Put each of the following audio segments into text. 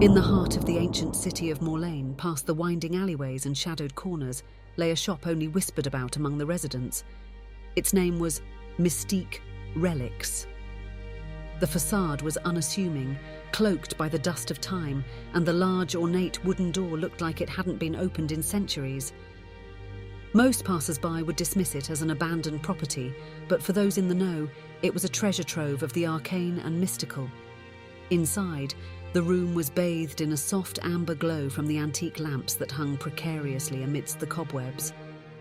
In the heart of the ancient city of Morlaine, past the winding alleyways and shadowed corners, lay a shop only whispered about among the residents. Its name was Mystique Relics. The facade was unassuming, cloaked by the dust of time, and the large, ornate wooden door looked like it hadn't been opened in centuries. Most passers-by would dismiss it as an abandoned property, but for those in the know, it was a treasure trove of the arcane and mystical. Inside, the room was bathed in a soft amber glow from the antique lamps that hung precariously amidst the cobwebs.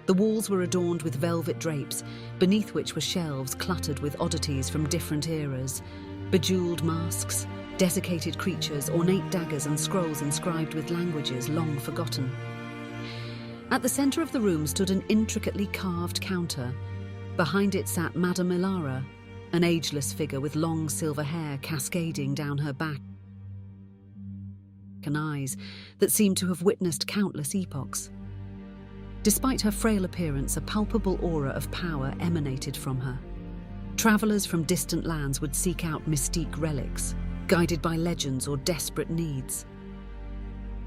The walls were adorned with velvet drapes, beneath which were shelves cluttered with oddities from different eras: bejeweled masks, desiccated creatures, ornate daggers and scrolls inscribed with languages long forgotten. At the centre of the room stood an intricately carved counter. Behind it sat Madame Ilara, an ageless figure with long silver hair cascading down her back and eyes that seemed to have witnessed countless epochs. Despite her frail appearance, a palpable aura of power emanated from her. Travellers from distant lands would seek out Mystique relics, guided by legends or desperate needs.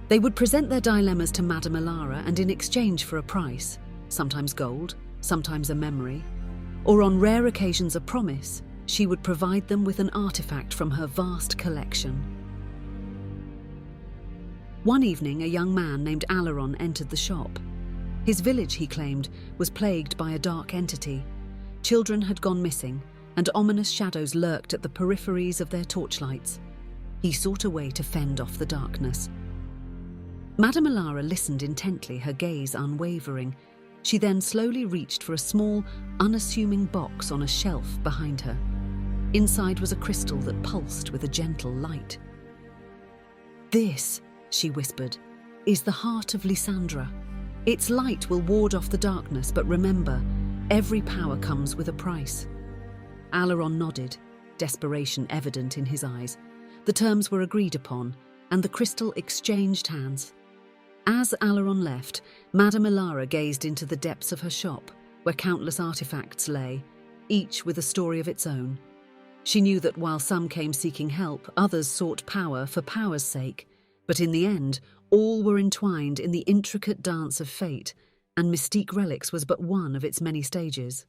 They would present their dilemmas to Madame Ilara, and in exchange for a price, sometimes gold, sometimes a memory, or on rare occasions a promise, she would provide them with an artifact from her vast collection. One evening, a young man named Alaron entered the shop. His village, he claimed, was plagued by a dark entity. Children had gone missing, and ominous shadows lurked at the peripheries of their torchlights. He sought a way to fend off the darkness. Madame Ilara listened intently, her gaze unwavering. She then slowly reached for a small, unassuming box on a shelf behind her. Inside was a crystal that pulsed with a gentle light. "This," she whispered, "is the heart of Lysandra. Its light will ward off the darkness, but remember, every power comes with a price." Alaron nodded, desperation evident in his eyes. The terms were agreed upon, and the crystal exchanged hands. As Alaron left, Madame Ilara gazed into the depths of her shop, where countless artifacts lay, each with a story of its own. She knew that while some came seeking help, others sought power for power's sake, but in the end, all were entwined in the intricate dance of fate, and Mystique Relics was but one of its many stages.